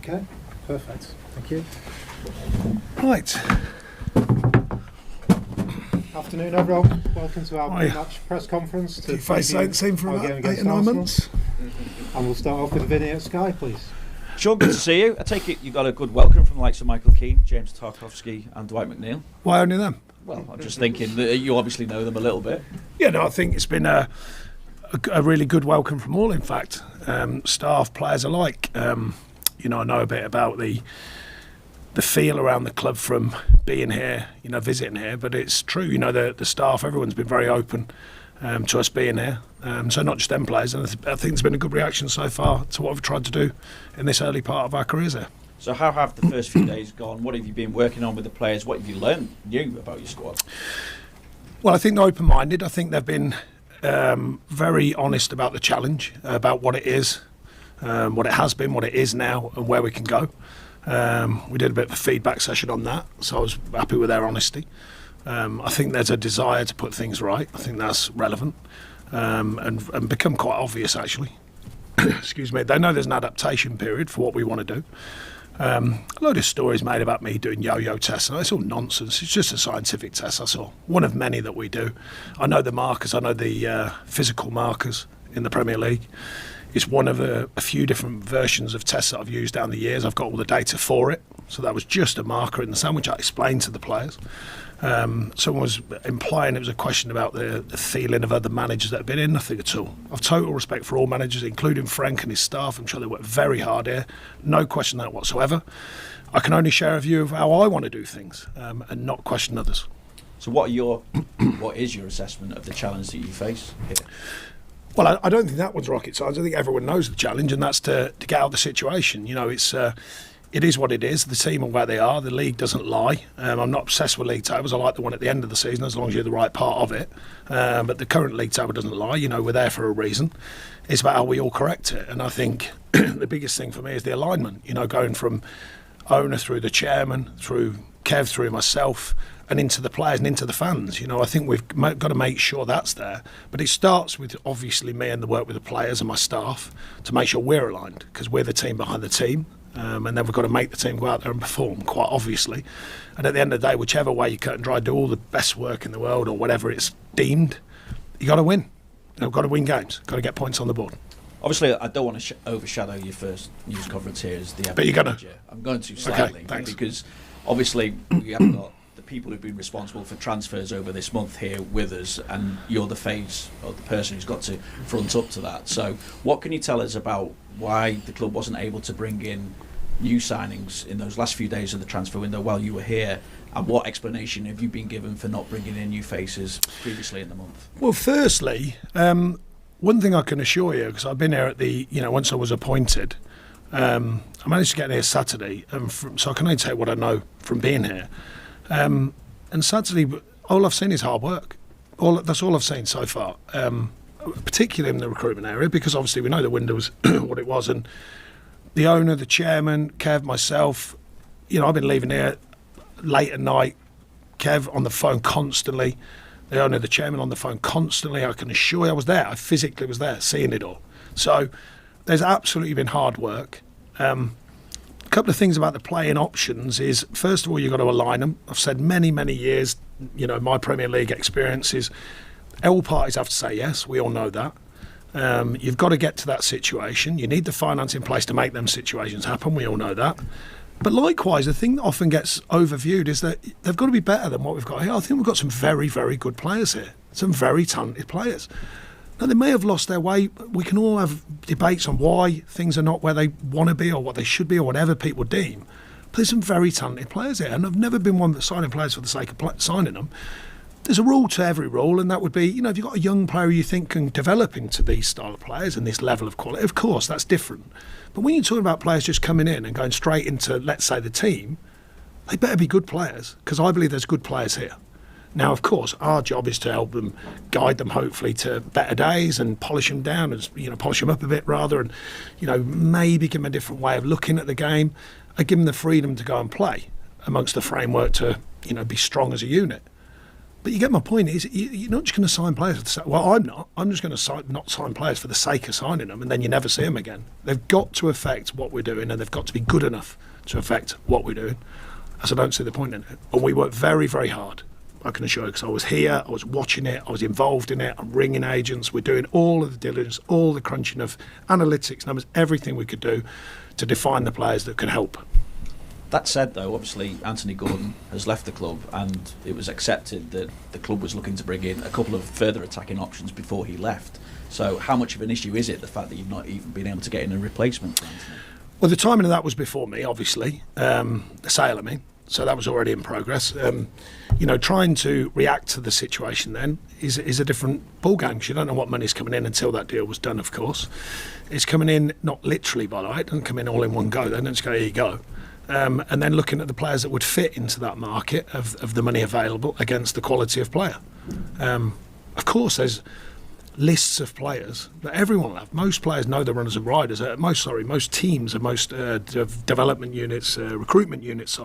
Okay, perfect. Thank you. Right. Afternoon, everyone. Welcome to our Hi. pre-match press conference. You face ain't seen for our about game 8 against or 9 Arsenal. months. And we'll start off with a video at Sky, please. Sean, good to see you. I take it you got a good welcome from the likes of Michael Keane, James Tarkowski and Dwight McNeil. Why only them? Well, I'm just thinking that you obviously know them a little bit. Yeah, no, I think it's been a really good welcome from all, in fact. Staff, players alike. I know a bit about the feel around the club from being here, visiting here, but it's true, the staff, everyone's been very open to us being here. So not just them players, and I think there's been a good reaction so far to what we've tried to do in this early part of our careers here. So how have the first few days gone? What have you been working on with the players? What have you learned new about your squad? Well, I think they're open-minded. I think they've been very honest about the challenge, about what it is, what it has been, what it is now, and where we can go. We did a bit of a feedback session on that, so I was happy with their honesty. I think there's a desire to put things right. I think that's relevant and become quite obvious, actually. Excuse me. They know there's an adaptation period for what we want to do. A load of stories made about me doing yo-yo tests, and it's all nonsense. It's just a scientific test, that's all. One of many that we do. I know the markers, I know the physical markers in the Premier League. It's one of a few different versions of tests that I've used down the years. I've got all the data for it. So that was just a marker in the sand, which I explained to the players. Someone was implying it was a question about the feeling of other managers that have been in. Nothing at all. I've total respect for all managers, including Frank and his staff. I'm sure they work very hard here. No question that whatsoever. I can only share a view of how I want to do things and not question others. So what is your assessment of the challenge that you face here? Well, I don't think that one's rocket science. I think everyone knows the challenge, and that's to get out of the situation. It is what it is. The team are where they are. The league doesn't lie. I'm not obsessed with league tables. I like the one at the end of the season, as long as you're the right part of it. But the current league table doesn't lie. We're there for a reason. It's about how we all correct it. And I think the biggest thing for me is the alignment. Going from owner through the chairman, through Kev, through myself, and into the players and into the fans. I think we've got to make sure that's there. But it starts with, obviously, me and the work with the players and my staff to make sure we're aligned, because we're the team behind the team. And then we've got to make the team go out there and perform, quite obviously. And at the end of the day, whichever way you cut and dry, do all the best work in the world or whatever it's deemed, you got to win. You've got to win games. Got to get points on the board. Obviously, I don't want to overshadow your first news conference here as the Everton But you're going manager. I'm going to slightly, because obviously we have got the people who've been responsible for transfers over this month here with us, and you're the face or the person who's got to front up to that. So what can you tell us about why the club wasn't able to bring in new signings in those last few days of the transfer window while you were here, and what explanation have you been given for not bringing in new faces previously in the month? Well, firstly, one thing I can assure you, because I've been here at once I was appointed, I managed to get here Saturday, so I can only tell you what I know from being here. And Saturday, all I've seen is hard work. That's all I've seen so far, particularly in the recruitment area, because obviously we know the window was what it was, and the owner, the chairman, Kev, myself, I've been leaving here late at night, Kev on the phone constantly, the owner, the chairman on the phone constantly. I can assure you I was there. I physically was there, seeing it all. So there's absolutely been hard work. A couple of things about the playing options is, first of all, you've got to align them. I've said many, many years, my Premier League experience is all parties have to say yes. We all know that. You've got to get to that situation. You need the finance in place to make them situations happen. We all know that. But likewise, the thing that often gets overviewed is that they've got to be better than what we've got here. I think we've got some very, very good players here. Some very talented players. Now, they may have lost their way. We can all have debates on why things are not where they want to be or what they should be or whatever people deem. But there's some very talented players here. And I've never been one that's signing players for the sake of signing them. There's a rule to every rule, and that would be, if you've got a young player you think can develop into these style of players and this level of quality, of course, that's different. But when you're talking about players just coming in and going straight into, let's say, the team, they better be good players, because I believe there's good players here. Now, of course, our job is to help them, guide them, hopefully, to better days and polish them down, and polish them up a bit rather, and maybe give them a different way of looking at the game, and give them the freedom to go and play amongst the framework to be strong as a unit. But you get my point. Is you're not just going to sign players for the sake. Well, I'm not. I'm just going to not sign players for the sake of signing them, and then you never see them again. They've got to affect what we're doing, and they've got to be good enough to affect what we're doing. As I don't see the point in it. And we work very, very hard. I can assure you, because I was here, I was watching it, I was involved in it. I'm ringing agents. We're doing all of the diligence, all the crunching of analytics numbers, everything we could do to define the players that could help. That said, though, obviously Anthony Gordon has left the club, and it was accepted that the club was looking to bring in a couple of further attacking options before he left. So how much of an issue is it, the fact that you've not even been able to get in a replacement for Anthony? Well, the timing of that was before me, obviously. The sale, I mean. So that was already in progress. Trying to react to the situation then is a different ballgame, because you don't know what money's coming in until that deal was done, of course. It's coming in, not literally, by the way. It doesn't come in all in one go. They don't just go, here you go. And then looking at the players that would fit into that market of the money available against the quality of player. Of course, there's lists of players that everyone will have. Most players know the runners and riders. Most teams and most development units, recruitment units,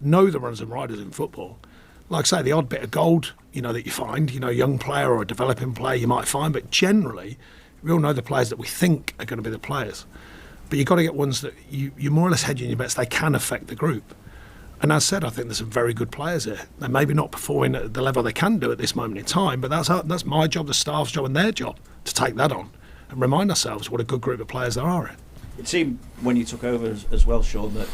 know the runners and riders in football. Like I say, the odd bit of gold, that you find, young player or a developing player you might find, but generally, we all know the players that we think are going to be the players. But you've got to get ones that you're more or less hedging your bets they can affect the group. And as I said, I think there's some very good players here. They're maybe not performing at the level they can do at this moment in time, but that's my job, the staff's job and their job to take that on and remind ourselves what a good group of players there are. It seemed when you took over as well, Sean, that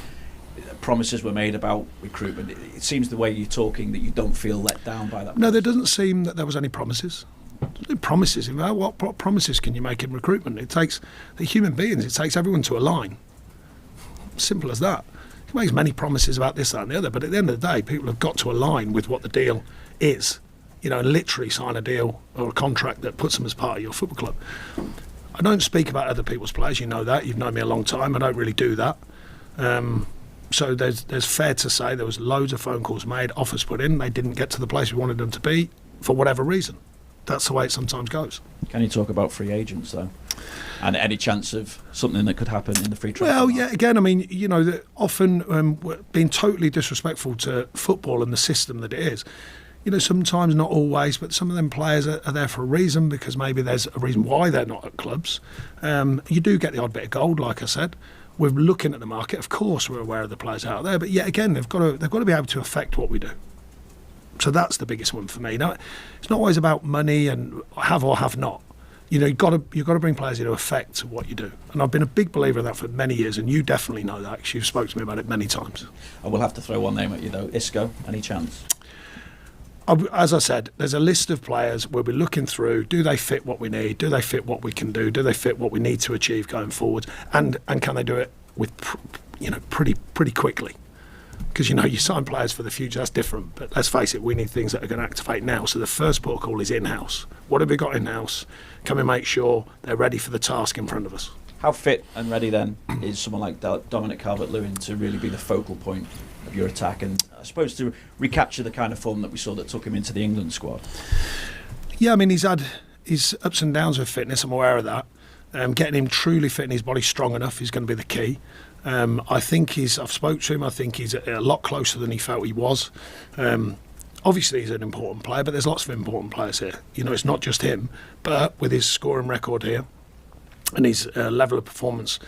promises were made about recruitment. It seems the way you're talking that you don't feel let down by that. No, there doesn't seem that there was any promises. Promises? What promises can you make in recruitment? It takes the human beings, it takes everyone to align. Simple as that. You can make as many promises about this, that and the other, but at the end of the day, people have got to align with what the deal is, and literally sign a deal or a contract that puts them as part of your football club. I don't speak about other people's players, you know that. You've known me a long time. I don't really do that. So there's fair to say there was loads of phone calls made, offers put in. They didn't get to the place we wanted them to be for whatever reason. That's the way it sometimes goes. Can you talk about free agents, though? And any chance of something that could happen in the free transfer? Well, yeah, again, I mean, often being totally disrespectful to football and the system that it is, sometimes, not always, but some of them players are there for a reason, because maybe there's a reason why they're not at clubs. You do get the odd bit of gold, like I said. We're looking at the market. Of course, we're aware of the players out there, but yet again, they've got to be able to affect what we do. So that's the biggest one for me. Now, it's not always about money and have or have not. You've got to bring players in to affect what you do. And I've been a big believer in that for many years, and you definitely know that, because you've spoken to me about it many times. I will have to throw one name at you, though. Isco, any chance? As I said, there's a list of players we'll be looking through. Do they fit what we need? Do they fit what we can do? Do they fit what we need to achieve going forward? And can they do it with pretty quickly? Because you sign players for the future, that's different. But let's face it, we need things that are going to activate now. So the first port of call is in-house. What have we got in-house? Can we make sure they're ready for the task in front of us? How fit and ready then is someone like Dominic Calvert-Lewin to really be the focal point of your attack, and I suppose to recapture the kind of form that we saw that took him into the England squad? Yeah, I mean, he's had his ups and downs with fitness, I'm aware of that. Getting him truly fit and his body strong enough is going to be the key. I think I've spoke to him, I think he's a lot closer than he felt he was. Obviously he's an important player, but there's lots of important players here. It's not just him, but with his scoring record here and his level of performance,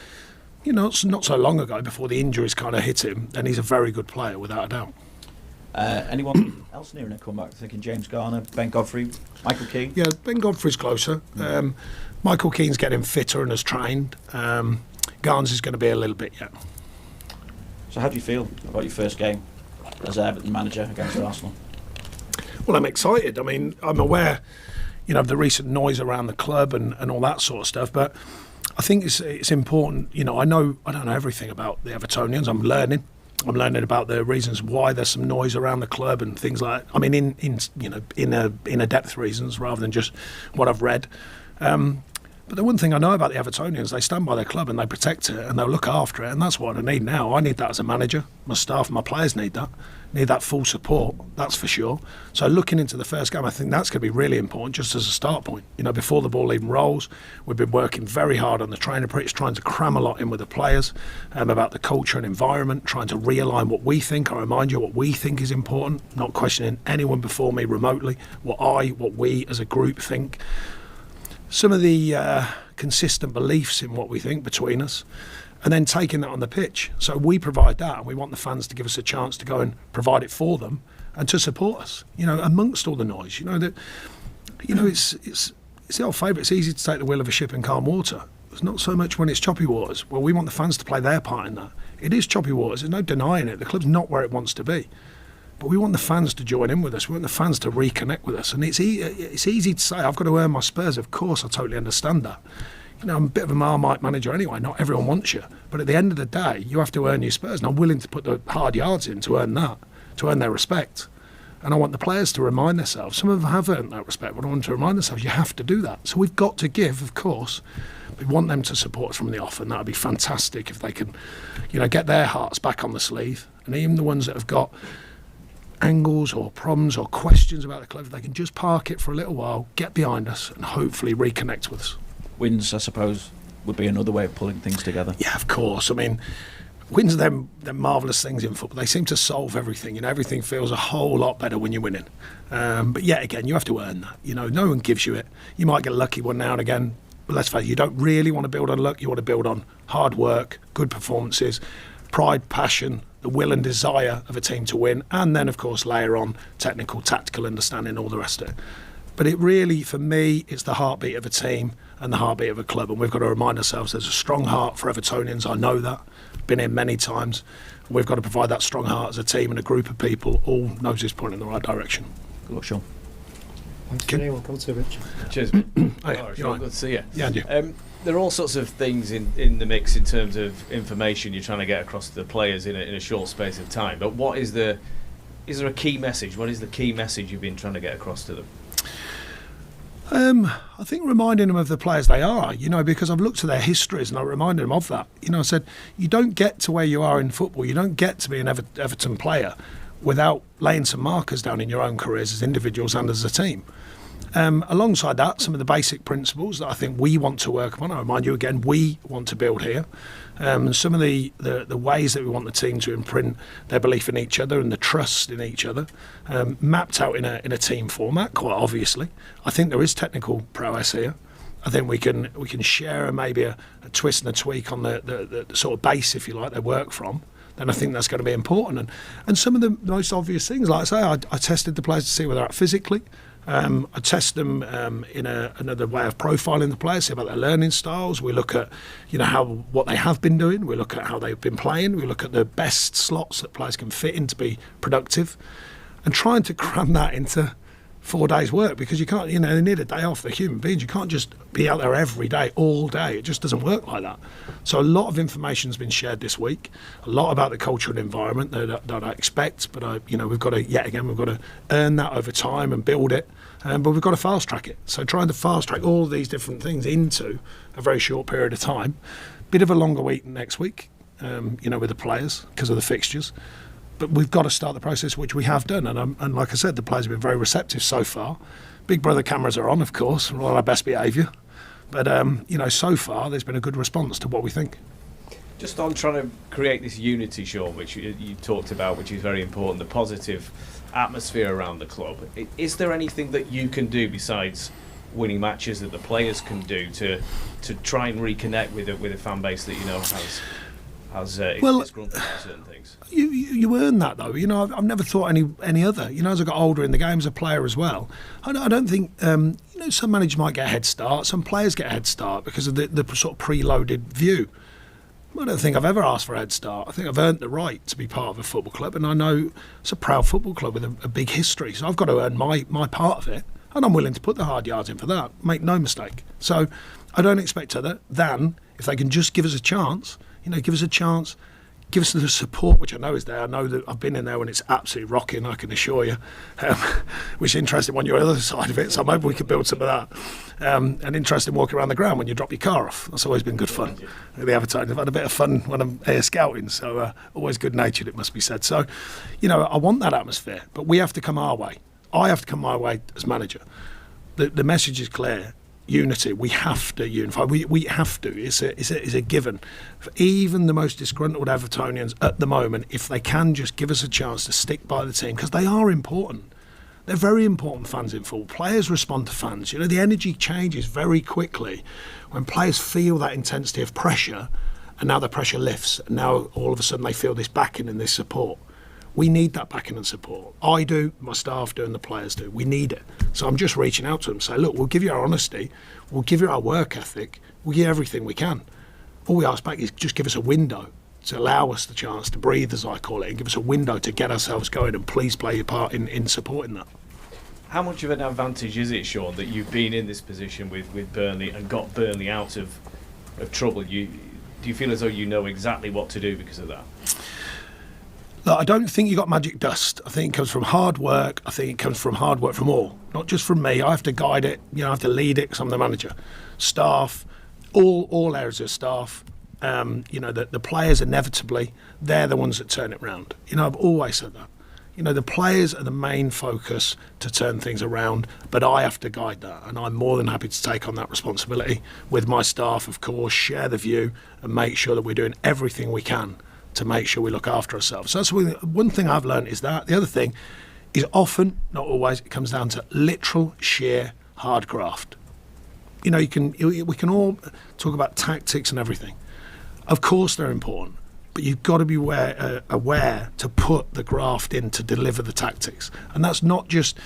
it's not so long ago before the injuries kind of hit him, and he's a very good player without a doubt. Anyone else near a comeback? Thinking James Garner, Ben Godfrey, Michael Keane? Yeah, Ben Godfrey's closer. Michael Keane's getting fitter and has trained. Garnes is going to be a little bit yet. So how do you feel about your first game as Everton manager against Arsenal? Well, I'm excited. I mean, I'm aware, of the recent noise around the club and all that sort of stuff, but I think it's important. I don't know everything about the Evertonians. I'm learning about the reasons why there's some noise around the club and things like that. I mean, in a depth reasons rather than just what I've read. But the one thing I know about the Evertonians, they stand by their club and they protect it and they'll look after it, and that's what I need now. I need that as a manager. My staff, my players need that full support, that's for sure. So looking into the first game, I think that's going to be really important just as a start point. Before the ball even rolls, we've been working very hard on the training pitch, trying to cram a lot in with the players about the culture and environment, trying to realign what we think. I remind you what we think is important, not questioning anyone before me remotely, what we as a group think. Some of the consistent beliefs in what we think between us, and then taking that on the pitch. So we provide that, and we want the fans to give us a chance to go and provide it for them and to support us, amongst all the noise. It's the old favourite. It's easy to take the wheel of a ship in calm water. It's not so much when it's choppy waters. Well, we want the fans to play their part in that. It is choppy waters. There's no denying it. The club's not where it wants to be. But we want the fans to join in with us. We want the fans to reconnect with us. And it's easy to say, I've got to earn my spurs. Of course, I totally understand that. I'm a bit of a Marmite manager anyway. Not everyone wants you. But at the end of the day, you have to earn your spurs. And I'm willing to put the hard yards in to earn that, to earn their respect. And I want the players to remind themselves. Some of them have earned that respect, but I want them to remind themselves you have to do that. So we've got to give, of course. We want them to support us from the off, and that would be fantastic if they can, get their hearts back on the sleeve. And even the ones that have got angles or problems or questions about the club, they can just park it for a little while, get behind us, and hopefully reconnect with us. Wins, I suppose, would be another way of pulling things together. Yeah, of course. I mean, wins are them marvellous things in football. They seem to solve everything. Everything feels a whole lot better when you're winning. But yet again, you have to earn that. No one gives you it. You might get lucky one now and again, but let's face it, you don't really want to build on luck. You want to build on hard work, good performances, pride, passion, the will and desire of a team to win, and then, of course, layer on technical, tactical understanding, all the rest of it. But it really, for me, it's the heartbeat of a team and the heartbeat of a club, and we've got to remind ourselves there's a strong heart for Evertonians. I know that. Been here many times. We've got to provide that strong heart as a team and a group of people, all noses pointing in the right direction. Good luck, Sean. Thanks, Jenny. Welcome to Richard. Cheers. Hey, Sean, good to see you. Yeah, and you. There are all sorts of things in the mix in terms of information you're trying to get across to the players in a short space of time. But is there a key message? What is the key message you've been trying to get across to them? I think reminding them of the players they are, because I've looked at their histories and I reminded them of that. I said, you don't get to where you are in football, you don't get to be an Everton player without laying some markers down in your own careers as individuals and as a team. Alongside that, some of the basic principles that I think we want to work upon. I remind you again, we want to build here. Some of the ways that we want the team to imprint their belief in each other and the trust in each other, mapped out in a team format, quite obviously. I think there is technical prowess here. I think we can share maybe a twist and a tweak on the sort of base, if you like, they work from. Then I think that's going to be important. And some of the most obvious things, like I say, I tested the players to see where they're at physically. I test them in another way of profiling the players, see about their learning styles. We look at, what they have been doing. We look at how they've been playing. We look at the best slots that players can fit in to be productive, and trying to cram that into 4 days' work, because you can't, they need a day off. They're human beings. You can't just be out there every day, all day. It just doesn't work like that. So a lot of information's been shared this week, a lot about the culture and environment that I expect, but we've got to earn that over time and build it, but we've got to fast track it. So trying to fast track all of these different things into a very short period of time. Bit of a longer week next week, with the players because of the fixtures. But we've got to start the process, which we have done. And like I said, the players have been very receptive so far. Big Brother cameras are on, of course, we're on our best behaviour. But, so far there's been a good response to what we think. Just on trying to create this unity, Sean, which you talked about, which is very important, the positive atmosphere around the club. Is there anything that you can do besides winning matches that the players can do to try and reconnect with a fan base that has disgruntled about certain things? You earn that though. I've never thought any other. As I got older in the game as a player as well, I don't think some managers might get a head start. Some players get a head start because of the sort of preloaded view. I don't think I've ever asked for a head start. I think I've earned the right to be part of a football club, and I know it's a proud football club with a big history. So I've got to earn my part of it, and I'm willing to put the hard yards in for that. Make no mistake. So I don't expect other than if they can just give us a chance. Give us a chance. give us the support, which I know is there. I know that I've been in there when it's absolutely rocking, I can assure you, which is interesting when you're on the other side of it, so I'm hoping we can build some of that. And interesting walking around the ground when you drop your car off. That's always been good fun. The Everton, I've had a bit of fun when I'm air scouting, so always good-natured, it must be said. So, I want that atmosphere, but we have to come our way. I have to come my way as manager. The message is clear. Unity. We have to unify. We have to. It's a given. For even the most disgruntled Evertonians at the moment, if they can just give us a chance to stick by the team, because they are important. They're very important, fans in football. Players respond to fans. The energy changes very quickly when players feel that intensity of pressure, and now the pressure lifts, and now all of a sudden they feel this backing and this support. We need that backing and support. I do, my staff do, and the players do. We need it. So I'm just reaching out to them and say, look, we'll give you our honesty, we'll give you our work ethic, we'll give you everything we can. All we ask back is just give us a window to allow us the chance to breathe, as I call it, and give us a window to get ourselves going, and please play your part in supporting that. How much of an advantage is it, Sean, that you've been in this position with Burnley and got Burnley out of trouble? Do you feel as though you know exactly what to do because of that? Look, I don't think you got magic dust. I think it comes from hard work. I think it comes from hard work from all, not just from me. I have to guide it. I have to lead it because I'm the manager. Staff, all areas of staff. The players inevitably, they're the ones that turn it round. I've always said that. The players are the main focus to turn things around, but I have to guide that, and I'm more than happy to take on that responsibility with my staff, of course, share the view and make sure that we're doing everything we can to make sure we look after ourselves. So that's one thing I've learned is that. The other thing is often, not always, it comes down to literal, sheer hard graft. We can all talk about tactics and everything. Of course they're important, but you've got to be aware to put the graft in to deliver the tactics. And that's not just,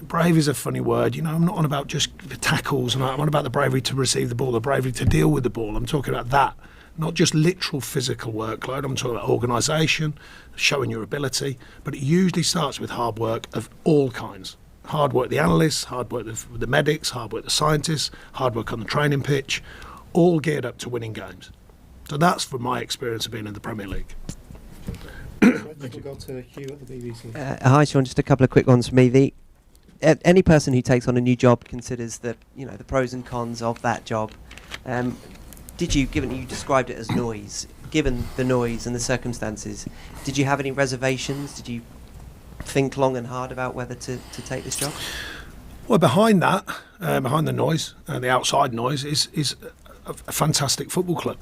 brave is a funny word, I'm not on about just the tackles, I'm on about the bravery to receive the ball, the bravery to deal with the ball. I'm talking about that. Not just literal physical workload, I'm talking about organisation, showing your ability, but it usually starts with hard work of all kinds. Hard work the analysts, hard work the medics, hard work the scientists, hard work on the training pitch, all geared up to winning games. So that's from my experience of being in the Premier League. We'll go to Hugh at the BBC. Hi Sean, just a couple of quick ones from me. Any person who takes on a new job considers that, the pros and cons of that job. Given you described it as noise, given the noise and the circumstances, did you have any reservations? Did you think long and hard about whether to take this job? Well, behind that, behind the noise, the outside noise, is a fantastic football club.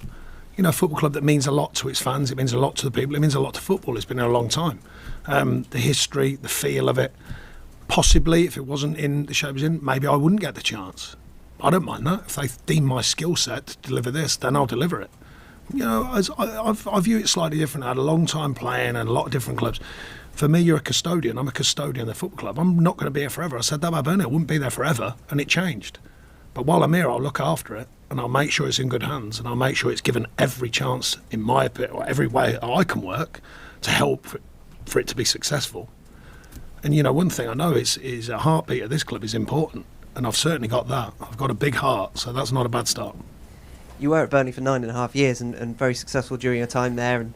A football club that means a lot to its fans, it means a lot to the people, it means a lot to football. It's been here a long time. The history, the feel of it. Possibly, if it wasn't in the shape it was in, maybe I wouldn't get the chance. I don't mind that. If they deem my skill set to deliver this, then I'll deliver it. I view it slightly different. I had a long time playing and a lot of different clubs. For me, you're a custodian. I'm a custodian of the football club. I'm not going to be here forever. I said that about Burnley. I wouldn't be there forever, and it changed. But while I'm here, I'll look after it, and I'll make sure it's in good hands, and I'll make sure it's given every chance in my opinion, or every way I can work to help for it to be successful. And one thing I know is a heartbeat of this club is important. And I've certainly got that. I've got a big heart, so that's not a bad start. You were at Burnley for 9.5 years and very successful during your time there, and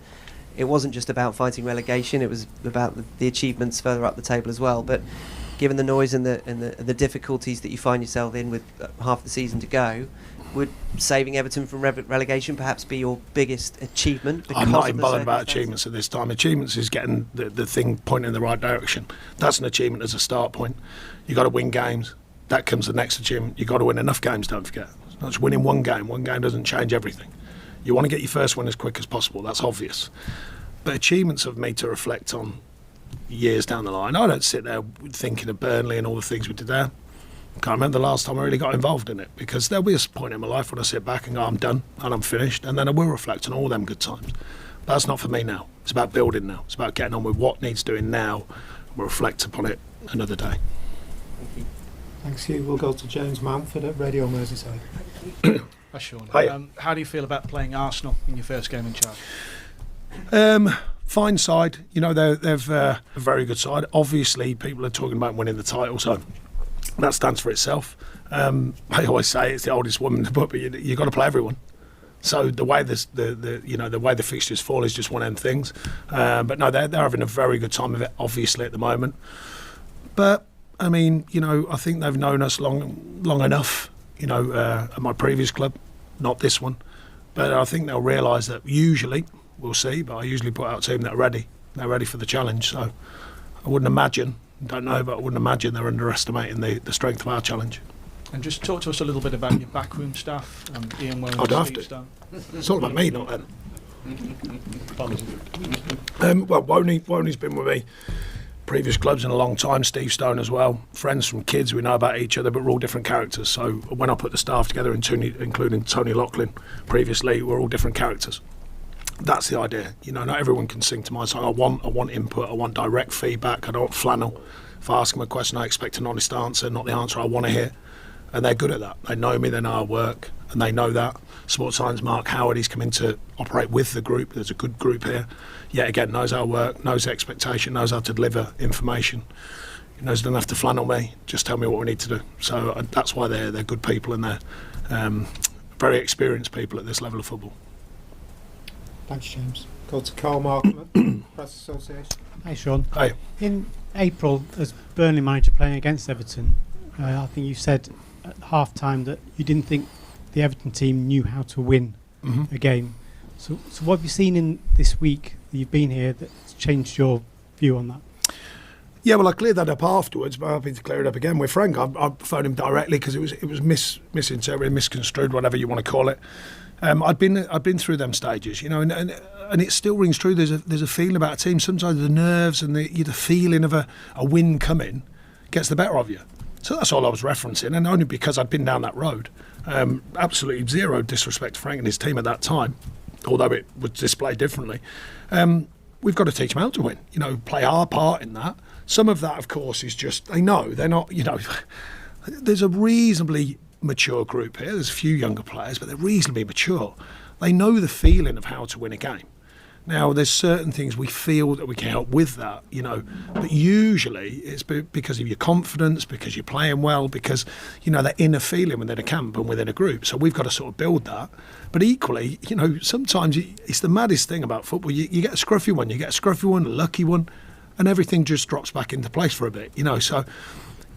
it wasn't just about fighting relegation, it was about the achievements further up the table as well. But given the noise and the difficulties that you find yourself in with half the season to go, would saving Everton from relegation perhaps be your biggest achievement? I'm not even bothered about achievements at this time. Achievements is getting the thing pointing in the right direction. That's an achievement as a start point. You've got to win games. That comes the next achievement. You've got to win enough games, don't forget. It's not just winning one game. One game doesn't change everything. You want to get your first win as quick as possible. That's obvious. But achievements of me to reflect on years down the line. I don't sit there thinking of Burnley and all the things we did there. I can't remember the last time I really got involved in it, because there'll be a point in my life when I sit back and go, I'm done and I'm finished, and then I will reflect on all them good times. But that's not for me now. It's about building now. It's about getting on with what needs doing now. We'll reflect upon it another day. Thank you. Thanks, Hugh. We'll go to James Mountford at Radio Merseyside. Hi, Sean. Hiya. How do you feel about playing Arsenal in your first game in charge? Fine side. They've a very good side. Obviously, people are talking about winning the title, so that stands for itself. I always say it's the oldest woman in the book, but you've got to play everyone. So the way the way the fixtures fall is just one of them things. But no, they're having a very good time of it, obviously, at the moment. But I mean, I think they've known us long enough. At my previous club, not this one. But I think they'll realise that usually, we'll see, but I usually put out a team that are ready. They're ready for the challenge. So I wouldn't imagine, don't know, but I wouldn't imagine they're underestimating the strength of our challenge. And just talk to us a little bit about your backroom staff, Ian Wells. I'd have to. Stone. It's all about me, not them. Well, Woney's been with me, previous clubs in a long time, Steve Stone as well. Friends from kids, we know about each other, but we're all different characters. So when I put the staff together, including Tony Loughlin previously, we're all different characters. That's the idea. Not everyone can sing to my song. I want input, I want direct feedback, I don't want flannel. If I ask them a question, I expect an honest answer, not the answer I want to hear. And they're good at that. They know me, they know our work, and they know that. Sports Science Mark Howard, he's come in to operate with the group. There's a good group here. Yet again, knows our work, knows the expectation, knows how to deliver information. He knows he doesn't have to flannel me, just tell me what we need to do. So that's why they're good people, and they're very experienced people at this level of football. Thanks, James. Go to Carl Markham, Press Association. Hi, Sean. Hi. In April, as Burnley manager playing against Everton, I think you said at half-time that you didn't think the Everton team knew how to win a game. So what have you seen in this week that you've been here that's changed your view on that? Yeah, well, I cleared that up afterwards, but I'm happy to clear it up again with Frank. I phoned him directly because it was misinterpreted, misconstrued, whatever you want to call it. I'd been through them stages, and it still rings true. There's a feeling about a team. Sometimes the nerves and the feeling of a win coming gets the better of you. So that's all I was referencing, and only because I'd been down that road. Absolutely zero disrespect to Frank and his team at that time, although it was displayed differently. We've got to teach them how to win, play our part in that. Some of that, of course, is just, they know, they're not, there's a reasonably mature group here. There's a few younger players, but they're reasonably mature. They know the feeling of how to win a game. Now, there's certain things we feel that we can help with that, but usually it's because of your confidence, because you're playing well, because, that inner feeling within a camp and within a group. So we've got to sort of build that. But equally, sometimes it's the maddest thing about football. You get a scruffy one, a lucky one, and everything just drops back into place for a bit, So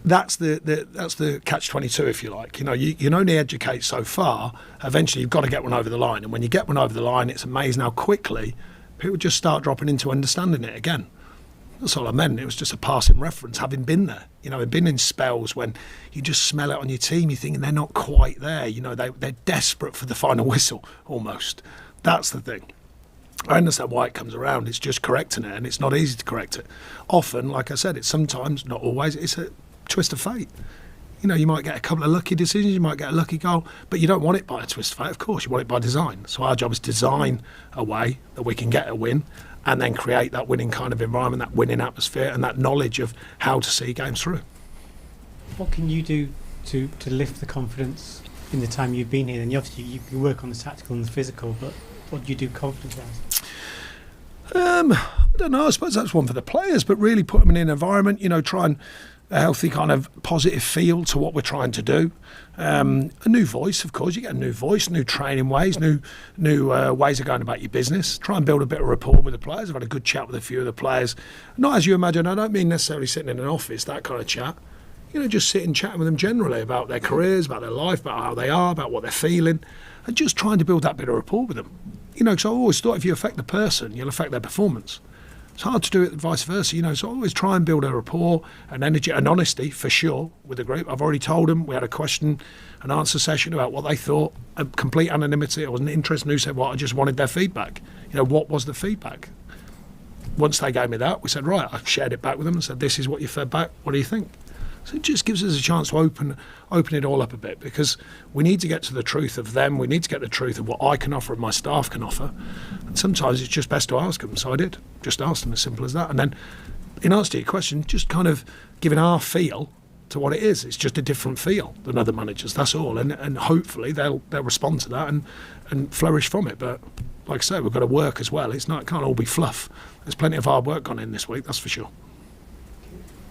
that's the catch-22, if you like. You can only educate so far. Eventually, you've got to get one over the line. And when you get one over the line, it's amazing how quickly people just start dropping into understanding it again. That's all I meant. It was just a passing reference, having been there. I've been in spells when you just smell it on your team. You're thinking they're not quite there. They're desperate for the final whistle, almost. That's the thing. I understand why it comes around. It's just correcting it, and it's not easy to correct it. Often, like I said, it's sometimes, not always, it's a twist of fate. You might get a couple of lucky decisions, you might get a lucky goal, but you don't want it by a twist of fate, of course. You want it by design. So our job is to design a way that we can get a win and then create that winning kind of environment, that winning atmosphere, and that knowledge of how to see games through. What can you do to lift the confidence in the time you've been here? And obviously you work on the tactical and the physical, but what do you do confidence-wise? I don't know. I suppose that's one for the players, but really put them in an environment, try and a healthy kind of positive feel to what we're trying to do. A new voice, of course. You get a new voice, new training ways, new ways of going about your business. Try and build a bit of rapport with the players. I've had a good chat with a few of the players. Not as you imagine. I don't mean necessarily sitting in an office, that kind of chat. Just sitting chatting with them generally about their careers, about their life, about how they are, about what they're feeling, and just trying to build that bit of rapport with them. Because I always thought if you affect the person, you'll affect their performance. It's hard to do it vice versa, so I always try and build a rapport and energy and honesty, for sure, with the group. I've already told them, we had a question and answer session about what they thought, a complete anonymity. I wasn't interested in who said what, I just wanted their feedback. What was the feedback? Once they gave me that, we said, right, I shared it back with them and said, this is what you fed back, what do you think? So it just gives us a chance to open it all up a bit, because we need to get to the truth of them. We need to get the truth of what I can offer and my staff can offer. And sometimes it's just best to ask them. So I did. Just asked them, as simple as that. And then, in answer to your question, just kind of giving our feel to what it is. It's just a different feel than other managers. That's all. And hopefully they'll respond to that and flourish from it. But like I say, we've got to work as well. It can't all be fluff. There's plenty of hard work gone in this week, that's for sure.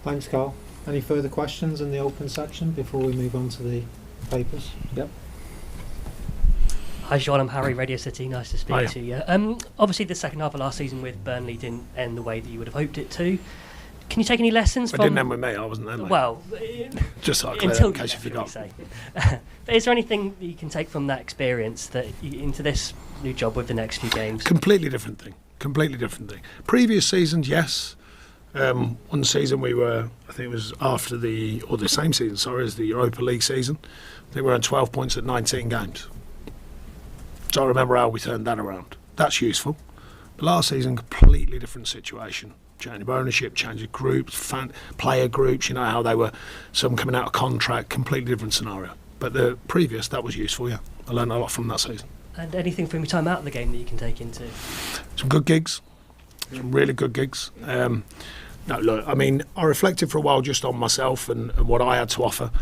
Thanks, Carl. Any further questions in the open section before we move on to the papers? Yep. Hi, Sean. I'm Harry, Radio City. Nice to speak Hiya. to you. Obviously, the second half of last season with Burnley didn't end the way that you would have hoped it to. Can you take any lessons It from? didn't end with me. I wasn't there, mate. Well, Just so I clear that until in case you shall we forgot. say. But is there anything that you can take from that experience that into this new job with the next few games? Completely different thing. Completely different thing. Previous seasons, yes. One season we were, I think it was after the same season, sorry, as the Europa League season. I think we were on 12 points at 19 games. So I remember how we turned that around. That's useful. But last season, completely different situation. Change of ownership, change of groups, player groups, you know, how they were, some coming out of contract, completely different scenario. But the previous, that was useful, yeah. I learned a lot from that season. And anything from your time out of the game that you can take into? Some good gigs, some really good gigs. No, look, I mean, I reflected for a while just on myself and what I had to offer.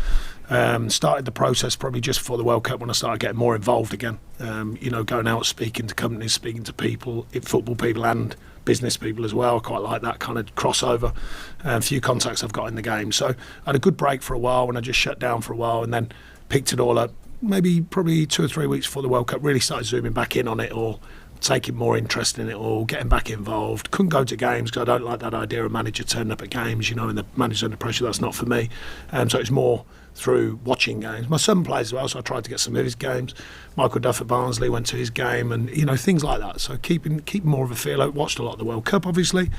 Started the process probably just before the World Cup when I started getting more involved again. You know, going out, speaking to companies, speaking to people, football people and business people as well. I quite like that kind of crossover. A few contacts I've got in the game. So I had a good break for a while when I just shut down for a while and then picked it all up. Probably 2 or 3 weeks before the World Cup, really started zooming back in on it all, taking more interest in it all, getting back involved. Couldn't go to games because I don't like that idea of manager turning up at games, you know, and the manager's under pressure. That's not for me. So it's more through watching games. My son plays as well, so I tried to get some of his games. Michael Duff at Barnsley went to his game, and you know, things like that. So keeping more of a feel out. Watched a lot of the World Cup, obviously.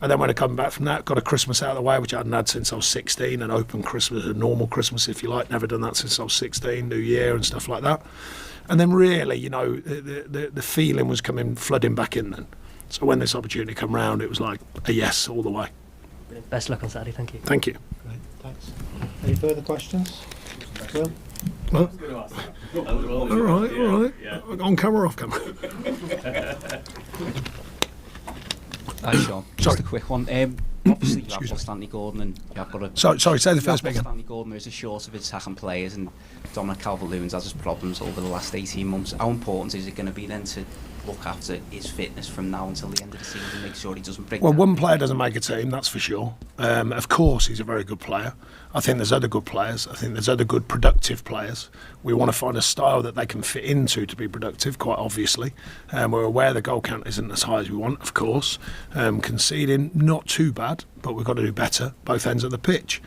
And then when I come back from that, got a Christmas out of the way, which I hadn't had since I was 16, an open Christmas, a normal Christmas, if you like. Never done that since I was 16, New Year and stuff like that. And then really, you know, the feeling was flooding back in then. So when this opportunity came round, it was like a yes all the way. Brilliant. Best luck on Saturday. Thank you. Thank you. Great, thanks. Any further questions? Will? Well, all right. Yeah. On camera, off camera. Hi, Sean. Just Sorry. a quick one. Obviously, you have Excuse got me. Stanley Gordon and you have got a... Sorry, say the first you bit have again. got Stanley Gordon, who's a short of attacking players, and Dominic Calvert-Lewin's has his problems over the last 18 months. How important is it going to be then to look after his fitness from now until the end of the season and make sure he doesn't break Well, down? one player doesn't make a team, that's for sure. Of course, he's a very good player. I think there's other good players. I think there's other good productive players. We want to find a style that they can fit into to be productive, quite obviously. We're aware the goal count isn't as high as we want, of course. Conceding, not too bad, but we've got to do better, both ends of the pitch.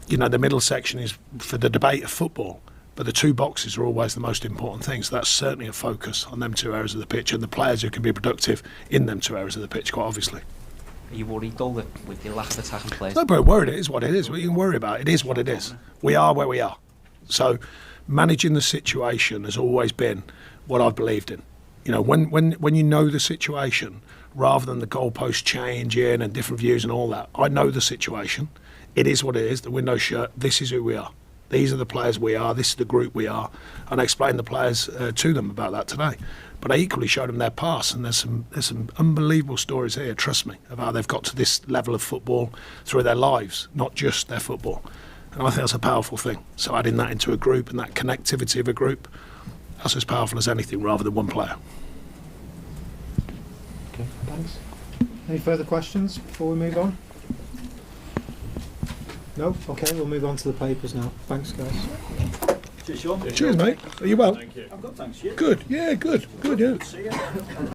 You know, the middle section is for the debate of football, but the two boxes are always the most important thing. So that's certainly a focus on them two areas of the pitch and the players who can be productive in them two areas of the pitch, quite obviously. Are you worried, though, that with the lack of attacking players? No, but worried, it is what it is. What you can worry about, it is what it is. We are where we are. So managing the situation has always been what I've believed in. You know, when you know the situation, rather than the goalpost changing and different views and all that, I know the situation. It is what it is. The window shut. This is who we are. These are the players we are. This is the group we are. And I explained the players to them about that today. But I equally showed them their past, and there's some unbelievable stories here, trust me, of how they've got to this level of football through their lives, not just their football. And I think that's a powerful thing. So adding that into a group and that connectivity of a group, that's as powerful as anything rather than one player. Okay, thanks. Any further questions before we move on? No? Okay, we'll move on to the papers now. Thanks, guys. Cheers, mate. Are you well? Thank you. I'm good, thanks. You? Good, yeah, good, yeah.